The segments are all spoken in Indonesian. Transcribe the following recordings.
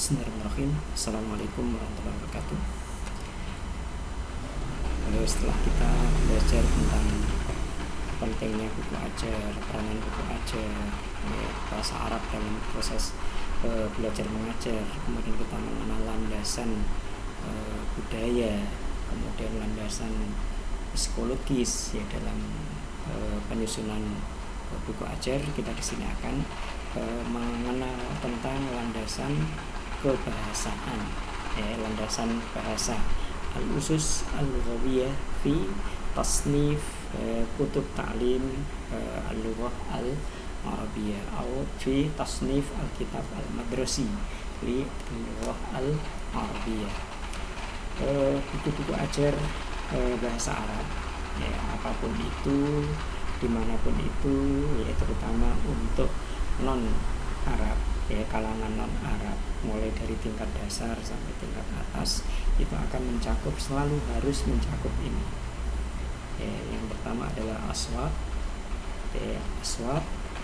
Bismillahirrahmanirrahim. Assalamualaikum warahmatullahi wabarakatuh. Setelah kita belajar tentang pentingnya buku ajar, peranan buku ajar, bahasa Arab dalam proses belajar mengajar, kemudian kita mengenal landasan budaya, kemudian landasan psikologis ya dalam penyusunan buku ajar. Kita di sini akan mengenal tentang landasan kebahasaan, landasan bahasa, al-usus al-lughawiyah fi tasnif kutub ta'lim al-lughah al-arabiyah atau fi tasnif al-kitab al-madrasi li al-lughah al-arabiyah. Buku-buku ajar bahasa Arab apapun itu, dimanapun itu, terutama untuk non Arab, kalangan non Arab, mulai dari tingkat dasar sampai tingkat atas, itu akan mencakup, selalu harus mencakup ini. Yang pertama adalah aswat,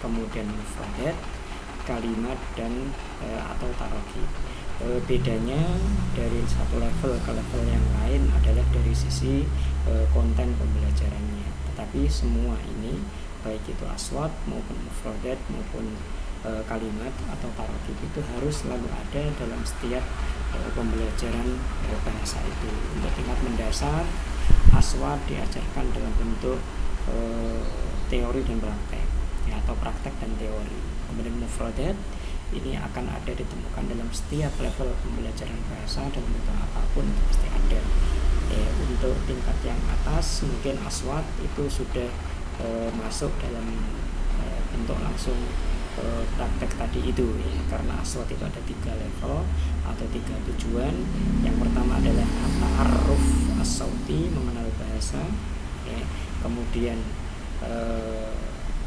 kemudian mufradat, kalimat, dan atau taroki. Bedanya dari satu level ke level yang lain adalah dari sisi konten pembelajarannya. Tetapi semua ini, baik itu aswat maupun mufradat maupun kalimat atau taroki, itu harus selalu ada dalam setiap pembelajaran bahasa itu. Untuk tingkat mendasar, aswat diajarkan dalam bentuk teori dan praktek, atau praktek dan teori. Kemudian mufradat ini akan ada ditemukan dalam setiap level pembelajaran bahasa dalam bentuk apapun, itu pasti ada. Untuk tingkat yang atas mungkin aswat itu sudah masuk dalam bentuk langsung praktek tadi itu, karena aswat itu ada 3 level atau 3 tujuan. Yang pertama adalah ta'arruf as-sauti, mengenal bahasa, kemudian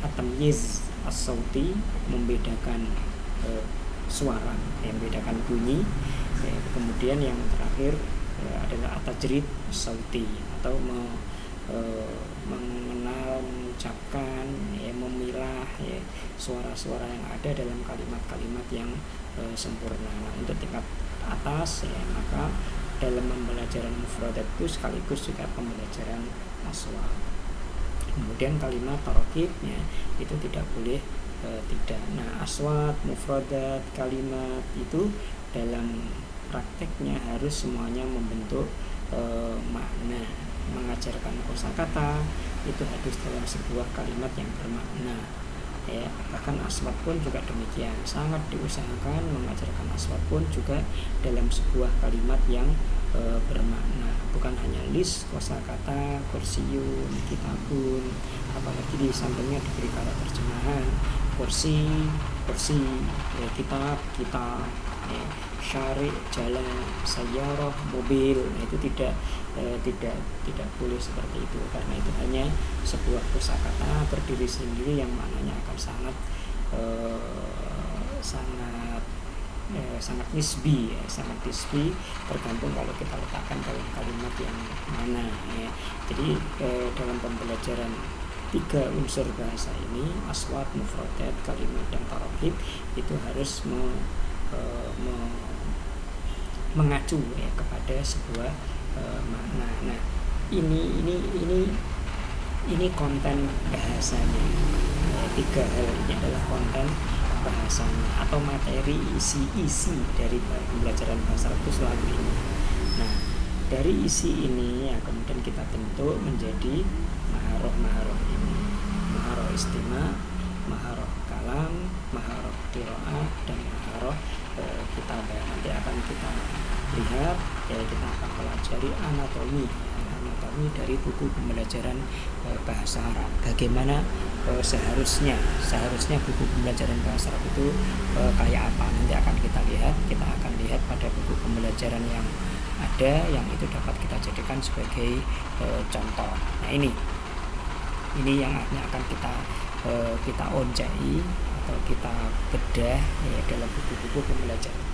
at-tamyiz as-sauti, membedakan suara, membedakan bunyi, kemudian yang terakhir adalah at-tajrid as-sauti, atau mengenal, mengucapkan, memilah suara-suara yang ada dalam kalimat-kalimat yang sempurna. Nah, untuk tingkat atas maka dalam pembelajaran mufradat itu sekaligus juga pembelajaran aswat. Kemudian kalimat tarokib itu tidak boleh tidak. Nah, aswat, mufradat, kalimat itu dalam prakteknya harus semuanya membentuk makna. Mengajarkan kosakata itu harus dalam sebuah kalimat yang bermakna, bahkan aswat pun juga demikian. Sangat diusahakan mengajarkan aswat pun juga dalam sebuah kalimat yang bermakna, bukan hanya list, kosakata, kursiyun, kitabun, apalagi di sampingnya diberi kata terjemahan, kursi, kitab, syari, jalan, sayyarah, mobil. Itu tidak boleh seperti itu, karena itu hanya sebuah kosakata berdiri sendiri yang maknanya akan sangat nisbi, tergantung kalau kita letakkan dalam kalimat yang mana. Jadi dalam pembelajaran 3 unsur bahasa ini, aswat, mufradat, kalimat, dan tarokib, itu harus mengacu kepada sebuah makna. Nah, ini konten bahasanya. 3 hal ini adalah konten bahasanya atau materi, isi dari pembelajaran bahasa Arab itu selalu ini. Nah, dari isi ini kemudian kita bentuk menjadi maharoh ini, maharoh istima, maharoh kalam, maharoh qiraah, dan maharoh kitabah. Nanti akan kita lihat, kita akan pelajari anatomi dari buku pembelajaran bahasa Arab. Bagaimana seharusnya buku pembelajaran bahasa Arab itu kayak apa, nanti akan kita lihat. Kita akan lihat pada buku pembelajaran yang ada, yang itu dapat kita jadikan sebagai contoh. Nah, ini yang akan kita oncai atau kita bedah dalam buku-buku pembelajaran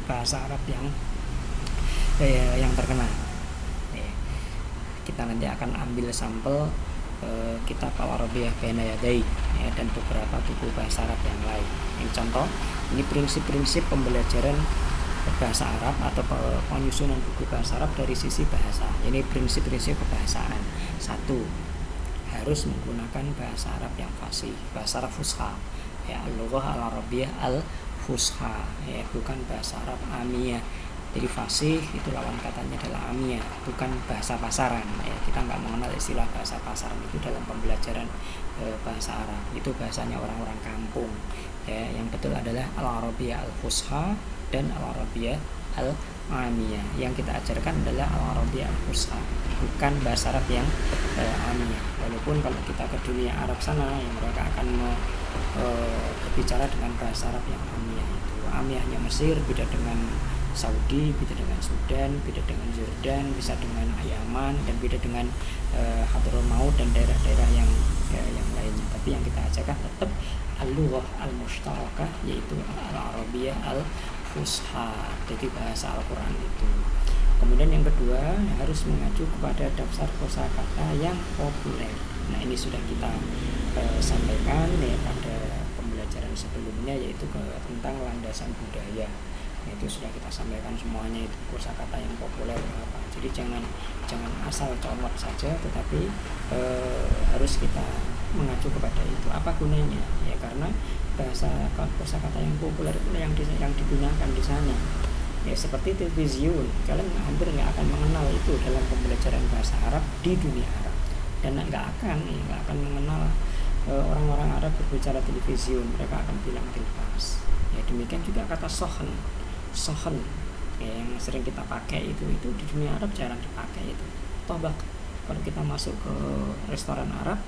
bahasa Arab yang terkenal. Kita nanti akan ambil sampel kitab Al-Arabiyah Baina Yadai dan beberapa buku bahasa Arab yang lain. Yang contoh, ini prinsip-prinsip pembelajaran bahasa Arab atau penyusunan buku bahasa Arab dari sisi bahasa. Ini prinsip-prinsip kebahasaan. 1. Harus menggunakan bahasa Arab yang fasih, bahasa Arab fusha. Ya, al-lughah al-arabiyyah al-fusha, ya, bukan bahasa Arab amiyah. Jadi fasih itu lawan katanya adalah amiyah, bukan bahasa pasaran. Ya, kita nggak mengenal istilah bahasa pasaran itu dalam pembelajaran bahasa Arab. Itu bahasanya orang-orang kampung. Ya, yang betul adalah al-arabiyyah al-fusha dan al-arabiyyah al-amiyah. Yang kita ajarkan adalah al-arabiyyah al-fusha, bukan bahasa Arab yang amiyah. Walaupun kalau kita ke dunia Arab sana, yang mereka akan berbicara dengan bahasa Arab yang amiyah. Itu amiyahnya Mesir beda dengan Saudi, beda dengan Sudan, beda dengan Jordan, bisa dengan Yaman, dan beda dengan Hadramaut dan daerah-daerah yang lainnya. Tapi yang kita ajarkan tetap al-lughah al-mushtarakah, yaitu al-arabiyyah al-fusha, jadi bahasa Al-Quran itu. Kemudian yang kedua, harus mengacu kepada daftar kosakata yang populer. Nah, ini sudah kita sampaikan ya pada pembelajaran sebelumnya, yaitu tentang landasan budaya. Itu sudah kita sampaikan semuanya, itu kosakata yang populer apa. Jadi jangan asal colok saja, tetapi harus kita mengacu kepada itu. Apa gunanya? Ya karena kosakata yang populer itu yang digunakan di sana. Ya seperti televisiun, kalian hampir nggak akan mengenal itu dalam pembelajaran bahasa Arab di dunia Arab, dan nggak akan mengenal orang-orang Arab berbicara televisiun, mereka akan bilang tilpas. Ya demikian juga kata sohen, ya, yang sering kita pakai itu di dunia Arab jarang dipakai itu. Tobak, kalau kita masuk ke restoran Arab,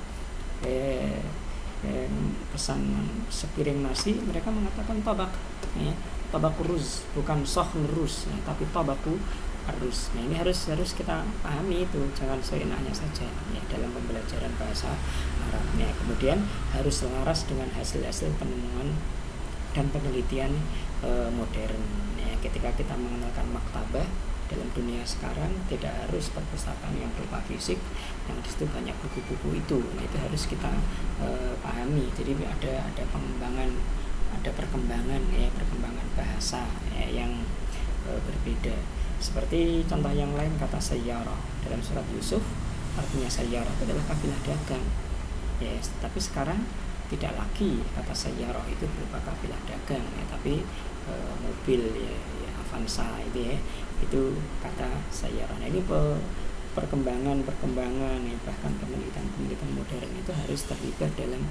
pesan sepiring nasi, mereka mengatakan tobak, ya, tobak ruz, bukan sohen ruz, ya, tapi tobaku ruz. Nah ini harus kita pahami itu, jangan seenaknya saja ya, dalam pembelajaran bahasa Arab. Ya, kemudian harus selaras dengan hasil-hasil penemuan dan penelitian modern. Ya, ketika kita mengenalkan maktabah dalam dunia sekarang, tidak harus perpustakaan yang berupa fisik, yang di situ banyak buku-buku itu. Nah, itu harus kita pahami. Jadi ada perkembangan bahasa ya, yang berbeda. Seperti contoh yang lain, kata sayyarah dalam surat Yusuf, artinya sayyarah itu adalah kafilah dagang. Ya, tapi sekarang tidak lagi kata sayyarah itu berupa kafilah dagang ya, tapi mobil ya Avanza itu ya, itu kata sayyarah. Nah, ini perkembangan ya, bahkan penelitian modern itu harus terlibat dalam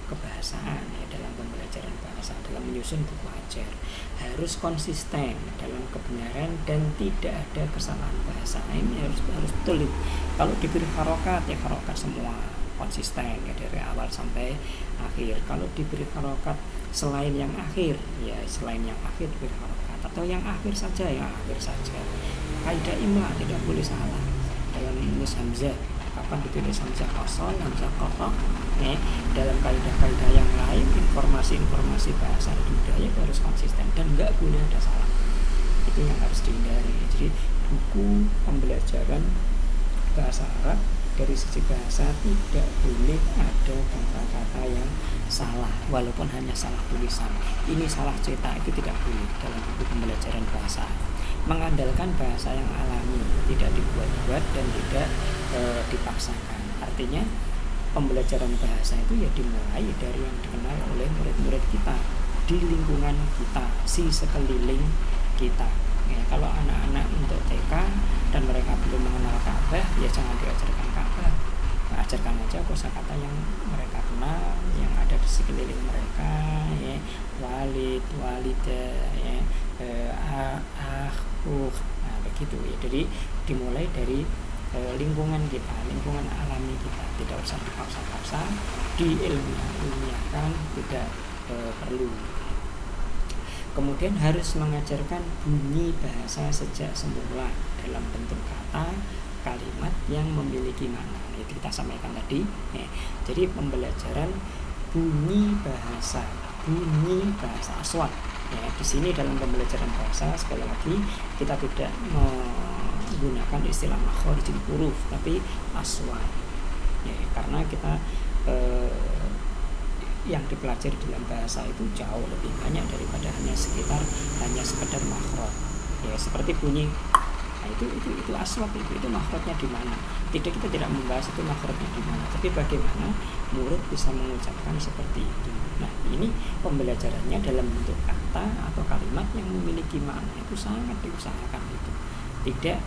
kebahasaan ya, dalam pembelajaran bahasa, dalam menyusun buku ajar. Harus konsisten dalam kebenaran dan tidak ada kesalahan bahasa. Nah, ini harus betul. Kalau diberi harokat ya harokat semua, konsisten ya dari awal sampai akhir. Kalau diberi harokat selain yang akhir ya selain yang akhir diberi harokat, atau yang akhir saja ya akhir saja. Kaidah imla tidak boleh salah dalam menulis hamzah, kapan ditulis hamzah qasal, hamzah qata. Dalam kaidah-kaidah yang lain, informasi-informasi bahasa budaya harus konsisten dan nggak boleh ada salah. Itu yang harus dihindari. Jadi buku pembelajaran bahasa Arab dari sisi bahasa tidak boleh ada kata-kata yang salah, walaupun hanya salah tulisan. Ini salah cetak, itu tidak boleh dalam buku pembelajaran bahasa. Mengandalkan bahasa yang alami, tidak dibuat-buat dan tidak dipaksakan. Artinya pembelajaran bahasa itu ya dimulai dari yang dikenal oleh murid-murid kita di lingkungan kita, si sekeliling kita. Ya, kalau anak-anak untuk TK dan mereka belum mengenal Ka'bah, ya jangan diajarkan Ka'bah. Nah, ajarkan aja kosakata yang mereka kenal, yang ada di sekeliling mereka, ya, walid, walidah, ya, nah begitu ya. Jadi dimulai dari lingkungan kita, lingkungan alami kita, tidak usah dipaksa-paksa, diilmiahkan, tidak perlu. Kemudian harus mengajarkan bunyi bahasa sejak semula dalam bentuk kata, kalimat yang memiliki makna. Itu kita sampaikan tadi. Ya. Jadi pembelajaran bunyi bahasa aswat. Ya, di sini dalam pembelajaran bahasa sekali lagi kita tidak menggunakan istilah makhorijul huruf, tapi aswat. Ya, karena kita yang dipelajari dalam bahasa itu jauh lebih banyak daripada hanya sekedar makhraj. Ya, seperti bunyi, nah itu aswat, itu makhrajnya di mana. Kita tidak membahas itu makhrajnya di mana, tapi bagaimana murid bisa mengucapkan seperti itu. Nah, ini pembelajarannya dalam bentuk kata atau kalimat yang memiliki makna itu sangat diusahakan itu. Tidak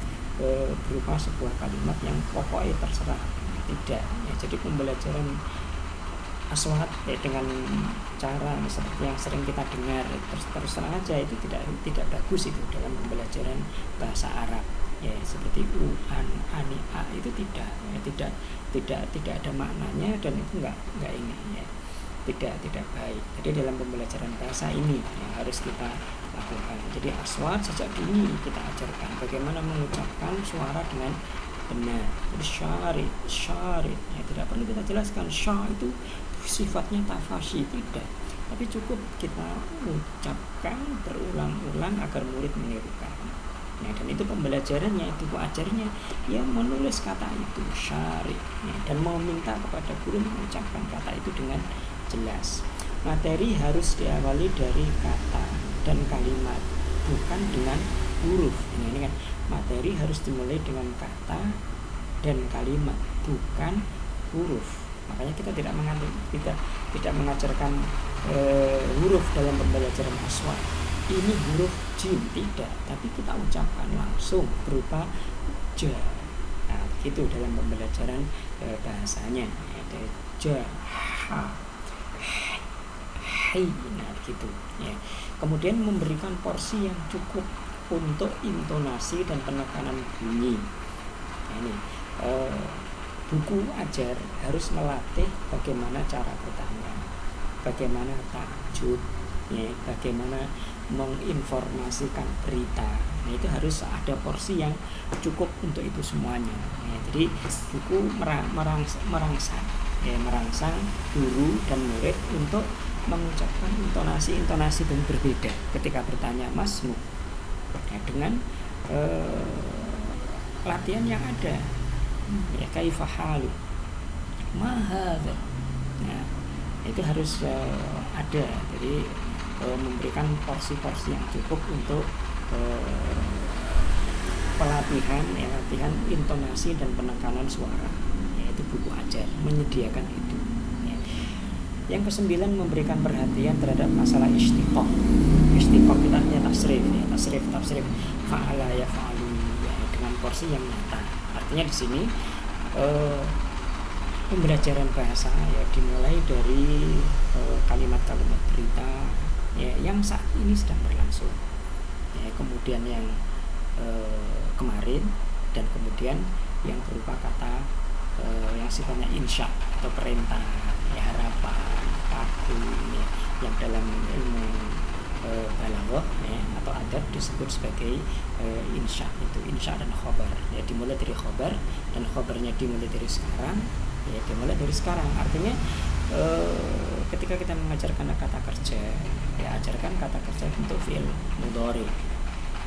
berupa sebuah kalimat yang pokoknya terserah, tidak. Ya, jadi pembelajaran aswat dengan cara seperti yang sering kita dengar terus terang aja itu tidak bagus itu dalam pembelajaran bahasa Arab. Ya, seperti an, ani, a itu tidak ada maknanya, dan itu enggak ini ya. Tidak baik. Jadi dalam pembelajaran bahasa ini yang harus kita lakukan. Jadi aswat sejak dini kita ajarkan bagaimana mengucapkan suara dengan benar. Jadi syari ya, tidak perlu kita jelaskan sya itu sifatnya tafashi, tidak, tapi cukup kita ucapkan berulang-ulang agar murid menirukan. Nah, dan itu pembelajarannya, itu ajarnya yang menulis kata itu syari ya, dan meminta kepada guru mengucapkan kata itu dengan jelas. Materi harus diawali dari kata dan kalimat, bukan dengan huruf. Ini kan materi harus dimulai dengan kata dan kalimat, bukan huruf. Makanya kita tidak mengajarkan huruf dalam pembelajaran aswat. Ini huruf jim, tidak, tapi kita ucapkan langsung berupa ja. Nah, begitu dalam pembelajaran bahasanya. Ada ja, ha, hai, nah begitu ya. Kemudian memberikan porsi yang cukup untuk intonasi dan penekanan bunyi. Nah, ini buku ajar harus melatih bagaimana cara bertanya, bagaimana takjub ya, bagaimana menginformasikan berita. Nah, itu harus ada porsi yang cukup untuk itu semuanya ya. Jadi buku merangsang guru dan murid untuk mengucapkan intonasi yang berbeda ketika bertanya masmu ya, dengan latihan yang ada ya, kaifa halu ma hadza. Nah, itu harus ada. Jadi memberikan porsi-porsi yang cukup untuk latihan intonasi dan penekanan suara, yaitu buku ajar menyediakan itu ya. Yang ke-9, memberikan perhatian terhadap masalah istiqoq kita hanya tasrif ya, tasrif fa'ala ya fa'alu ya, dengan porsi yang nyata. Artinya di sini pembelajaran bahasa ya dimulai dari kalimat-kalimat berita ya, yang saat ini sedang berlangsung ya, kemudian yang kemarin, dan kemudian yang berupa kata yang sifatnya insya atau perintah ya, harapan, paku ya, yang dalam ilmu balaghah ya, atau adab disebut sebagai insya. Itu insya dan khobar ya, dimulai dari khobar, dan khobarnya dimulai dari sekarang ya, dimulai dari sekarang. Artinya ketika kita mengajarkan kata kerja ya, ajarkan kata kerja untuk fi'il mudhari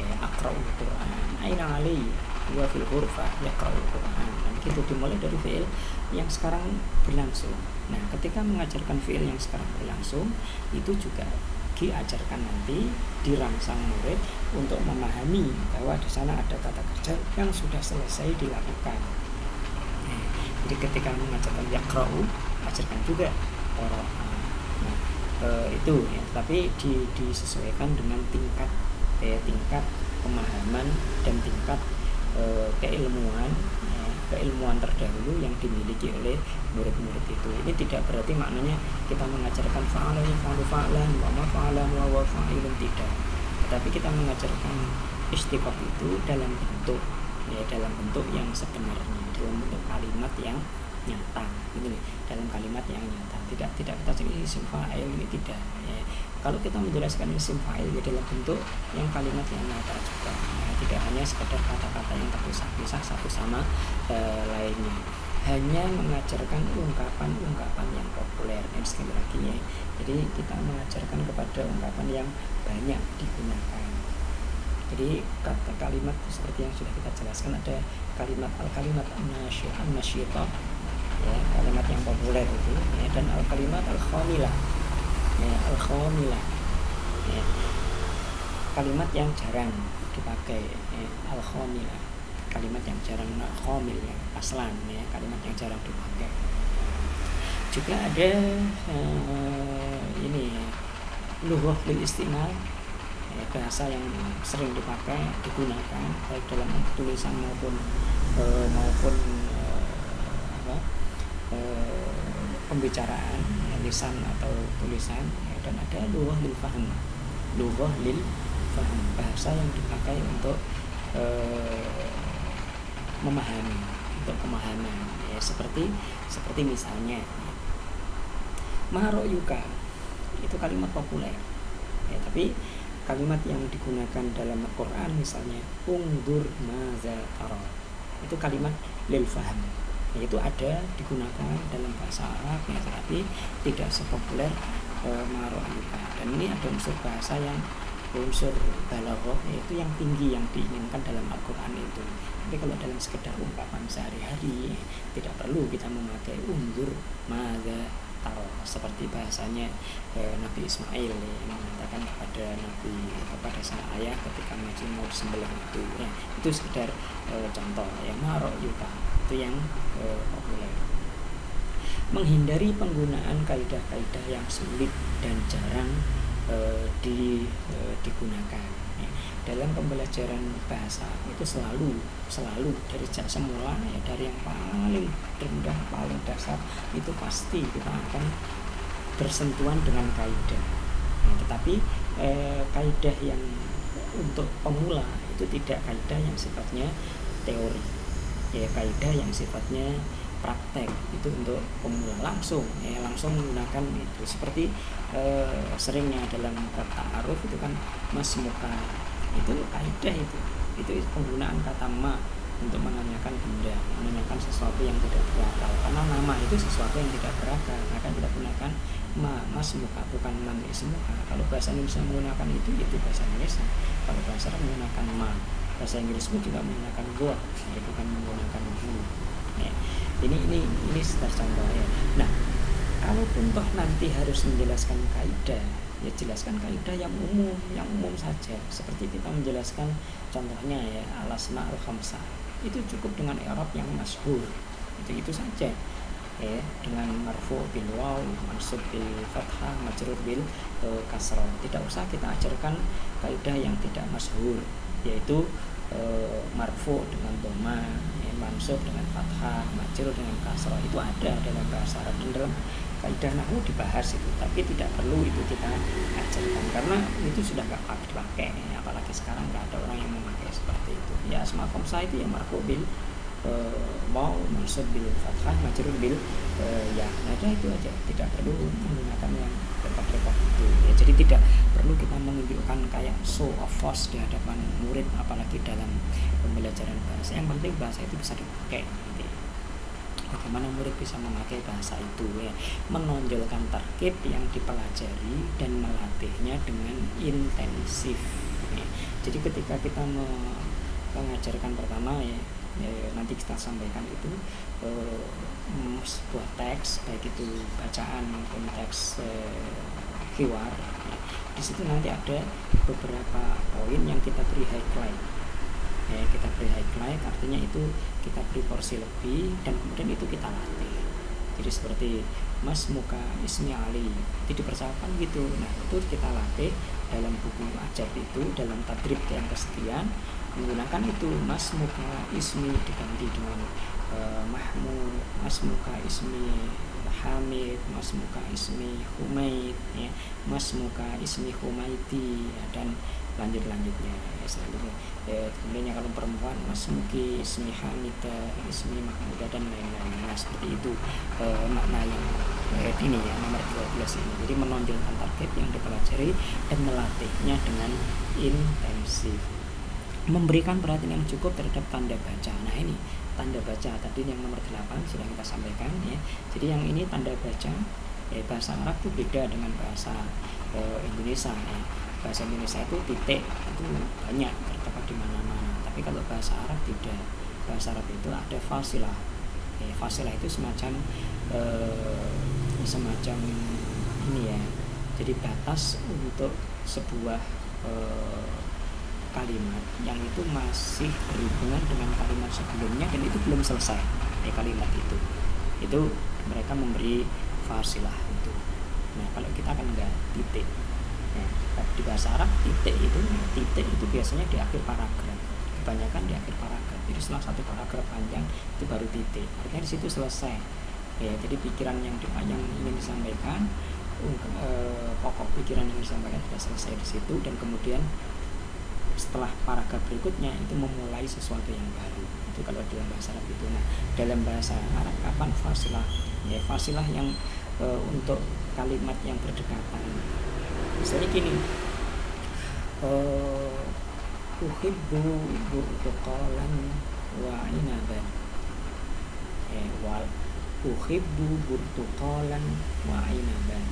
ya, aqra'ul Qur'an, aina ali wa fil ghurfah yaqra'ul Qur'an. Nah, begitu dimulai dari fi'il yang sekarang berlangsung. Nah, ketika mengajarkan fi'il yang sekarang berlangsung, itu juga diajarkan nanti, dirangsang murid untuk memahami bahwa di sana ada kata kerja yang sudah selesai dilakukan. Nah, jadi ketika mengajarkan yaqra'u, ajarkan juga qira'a. Nah, itu ya, tapi disesuaikan dengan tingkat pemahaman dan tingkat keilmuan terdahulu yang dimiliki oleh murid-murid itu. Ini tidak berarti maknanya kita mengajarkan fa'alan wa ma fa'alan wa fa'ilun, tidak. Tetapi kita mengajarkan istiqoq itu dalam bentuk yang sebenarnya, dalam bentuk kalimat yang nyata. Ini dalam kalimat yang nyata. Tidak kita jadi isim fa'il, ini tidak ya. Kalau kita menjelaskan isim fa'il ya dalam bentuk yang kalimat yang nyata juga ya, tidak hanya sekedar kata-kata yang terpisah-pisah satu sama lainnya. Hanya mengajarkan ungkapan-ungkapan yang populer. Ini sekali lagi ya. Jadi kita mengajarkan kepada ungkapan yang banyak digunakan. Jadi kata kalimat seperti yang sudah kita jelaskan, ada kalimat al-kalimat an-nasyitah ya, kalimat yang populer itu ya, dan al-kalimat al-khamilah ya, al-khamilah ya, kalimat yang jarang dipakai ya, al-khamilah, kalimat yang jarang, khamil ya, aslan ya, kalimat yang jarang dipakai. Juga ada ini lughah lil istimal ya, bahasa yang sering dipakai, digunakan baik dalam tulisan maupun pembicaraan ya, lisan atau tulisan ya, dan ada lughah lil fahm, lughah lil fahm, bahasa yang dipakai untuk memahami, untuk pemahaman ya, seperti misalnya maroyuka itu kalimat populer ya, tapi kalimat yang digunakan dalam Al-Quran misalnya ungdur maza taro, itu kalimat lil fahm, yaitu ada digunakan dalam bahasa Arab ya, tetapi tidak sepopuler maroyuka. Dan ini ada unsur bahasa yang unsur balaghah, yaitu yang tinggi yang diinginkan dalam Al-Quran itu. Tapi kalau dalam sekedar ungkapan sehari-hari tidak perlu kita memakai undur maza taro, seperti bahasanya Nabi Ismail yang mengatakan kepada sang ayah ketika masih mau disembelih itu ya, itu sekedar contoh ya, maroyuka itu yang populer. Menghindari penggunaan kaidah-kaidah yang sulit dan jarang digunakan ya. Dalam pembelajaran bahasa itu selalu dari sejak semula ya, dari yang paling rendah paling dasar itu pasti kita akan bersentuhan dengan kaidah ya, tetapi kaidah yang untuk pemula itu tidak kaidah yang sifatnya teori ya, kaidah yang sifatnya praktek, itu untuk pemula langsung menggunakan itu, seperti seringnya dalam kata ta'aruf itu kan mas muka, itu kaidah itu penggunaan kata ma untuk menanyakan benda, menanyakan sesuatu yang tidak berakal, karena nama itu sesuatu yang tidak berakal, maka kita gunakan mas muka, bukan man ismuka. Kalau bahasa Indonesia menggunakan itu bahasa Indonesia, kalau bahasa Arab menggunakan ma, bahasa Inggris pun juga menggunakan go, bukan menggunakan hu ya. Ini sekedar contoh ya. Nah, kalaupun toh nanti harus menjelaskan kaidah, ya jelaskan kaidah yang umum saja, seperti kita menjelaskan contohnya ya al-asmaul khamsah, itu cukup dengan i'rab yang masyhur, itu saja ya, dengan marfu bil waw, mansub bil fathah, majrur bil kasrah. Tidak usah kita ajarkan kaidah yang tidak masyhur, yaitu marfu dengan dhamma, mansub dengan fathah, majrur dengan kasrah. Itu ada dalam bahasa Arab dan dalam kaidah nahwu dibahas itu, tapi tidak perlu itu kita ajarkan karena itu sudah gak dipakai ya, apalagi sekarang gak ada orang yang memakai seperti itu ya. Asma khamsah itu ya marfu bil waw, mansub bil fathah, majrur bil ya, ada itu aja, tidak perlu menggunakan yang repot-repot itu ya. Jadi tidak perlu kita menunjukkan kayak show of force di hadapan murid, apalagi dalam pembelajaran bahasa. Yang penting bahasa itu bisa dipakai gitu. Bagaimana murid bisa memakai bahasa itu ya, menonjolkan tarkib yang dipelajari dan melatihnya dengan intensif ya. Jadi ketika kita mengajarkan pertama ya, nanti kita sampaikan itu sebuah teks, baik itu bacaan maupun teks hiwar ya. Di situ nanti ada beberapa poin yang kita beri highlight ya, kita beri highlight artinya itu kita beri porsi lebih dan kemudian itu kita latih. Jadi seperti mas muka ismi Ali itu dipersiapkan gitu. Nah itu kita latih dalam buku ajar itu, dalam tadrib yang kesekian menggunakan itu mas muka ismi diganti dengan Mahmud, mas muka ismi Hamid, mas muka ismi Humaid ya, mas muka ismi Humaiti ya, dan lanjutnya ya, selanjutnya kemudian kalau perempuan mas muki ismi Hamida, ismi Mahmuda dan lain-lain. Nah seperti itu makna yang ini ya, nomor 12 ini. Jadi menonjolkan target yang dipelajari dan melatihnya dengan intensif, memberikan perhatian yang cukup terhadap tanda baca. Nah ini tanda baca tadi yang nomor 8 sudah kita sampaikan ya. Jadi yang ini tanda baca bahasa Arab itu beda dengan bahasa Indonesia ya. Bahasa Indonesia itu titik itu banyak terdapat di mana-mana, tapi kalau bahasa Arab tidak. Bahasa Arab itu ada fasilah Fasilah itu semacam semacam ini ya, jadi batas untuk sebuah kalimat yang itu masih berhubungan dengan kalimat sebelumnya dan itu belum selesai kalimat itu mereka memberi fasilah itu. Nah kalau kita kan enggak, titik. Nah, di bahasa Arab titik itu biasanya di akhir paragraf, kebanyakan di akhir paragraf. Jadi setelah satu paragraf panjang itu baru titik, artinya di situ selesai ya. Jadi pikiran yang ingin disampaikan, pokok pikiran yang disampaikan sudah selesai di situ, dan kemudian setelah paragraf berikutnya itu memulai sesuatu yang baru. Itu kalau dalam bahasa Arab itu. Nah dalam bahasa Arab kapan fasilah? Ya fasilah yang untuk kalimat yang berdekatan. Misalnya gini, uhibbu burtuqalan wa inaban, wal uhibbu burtuqalan wa inaban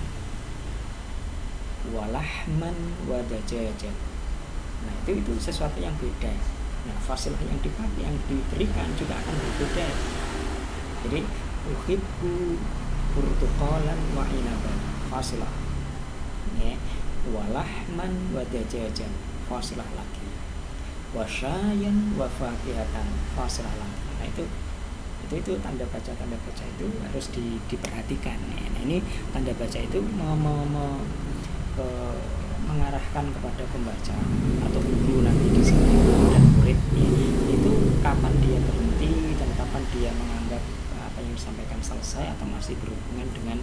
walahman wa dajajan. Nah itu sesuatu yang beda. Nah fasilah yang diberikan juga akan berbeda. Jadi uhibbu burtuqalan wa inaban, fasilah ya. Walahman wa dajajan, fasilah lagi. Wasyayan wa fakihatan, fasilah lagi. Nah itu tanda baca itu harus diperhatikan ya. Nah ini tanda baca itu mengarahkan kepada pembaca atau guru nanti di sini dan muridnya itu kapan dia berhenti dan kapan dia menganggap apa yang disampaikan selesai atau masih berhubungan dengan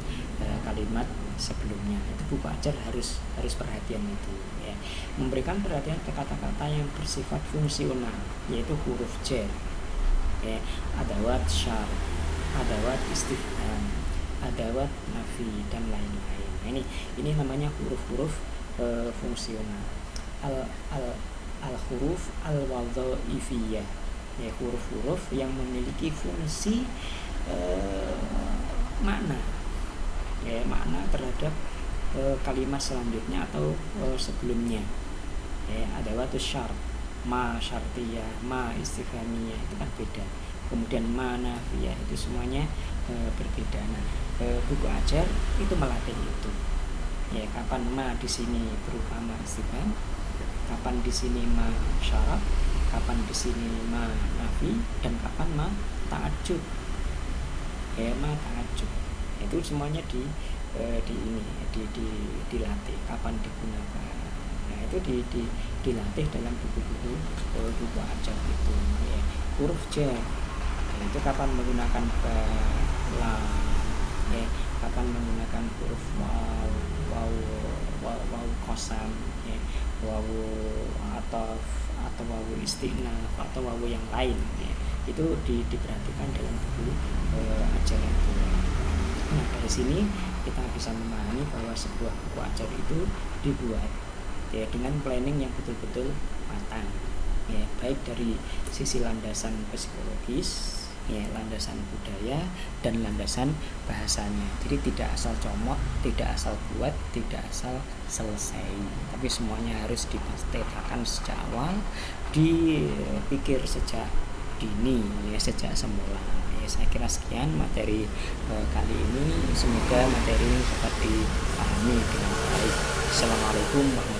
kalimat sebelumnya. Itu buku ajar harus perhatian itu ya. Memberikan perhatian ke kata-kata yang bersifat fungsional, yaitu huruf jar ya, adawat syar, adawat istifham, adawat nafi dan lain-lain. Nah, ini namanya huruf-huruf fungsional. Al huruf al wadhaifiyah ya, huruf-huruf yang memiliki fungsi makna ya, makna terhadap kalimat selanjutnya atau sebelumnya ya. Adawatus syar, ma syartiyah, ma istifhamiyah itu kan beda. Kemudian ma nafiyah itu semuanya berbeda. Nah buku ajar itu melatih itu ya, kapan ma di sini berupa ma istifham, kapan di sini ma syarat, kapan di sini ma nafi, dan kapan ma ta'ajjub ya, ma ta'ajjub. Itu semuanya dilatih kapan digunakan. Nah itu dilatih dalam buku-buku ajar itu ya. Huruf jar itu kapan menggunakan la ya, kapan menggunakan huruf waw qasam ya, waw ataf atau waw istinaf atau waw yang lain ya. Itu diperhatikan dalam buku ajar itu. Nah dari sini kita bisa memahami bahwa sebuah buku ajar itu dibuat ya dengan planning yang betul-betul matang ya, baik dari sisi landasan psikologis ya, landasan budaya, dan landasan bahasanya. Jadi tidak asal comot, tidak asal buat, tidak asal selesai, tapi semuanya harus dipetakan sejak awal, dipikir sejak dini ya, sejak semula ya. Saya kira sekian materi kali ini, semoga materi ini dapat dipahami dengan baik. Assalamualaikum warahmatullahi wabarakatuh.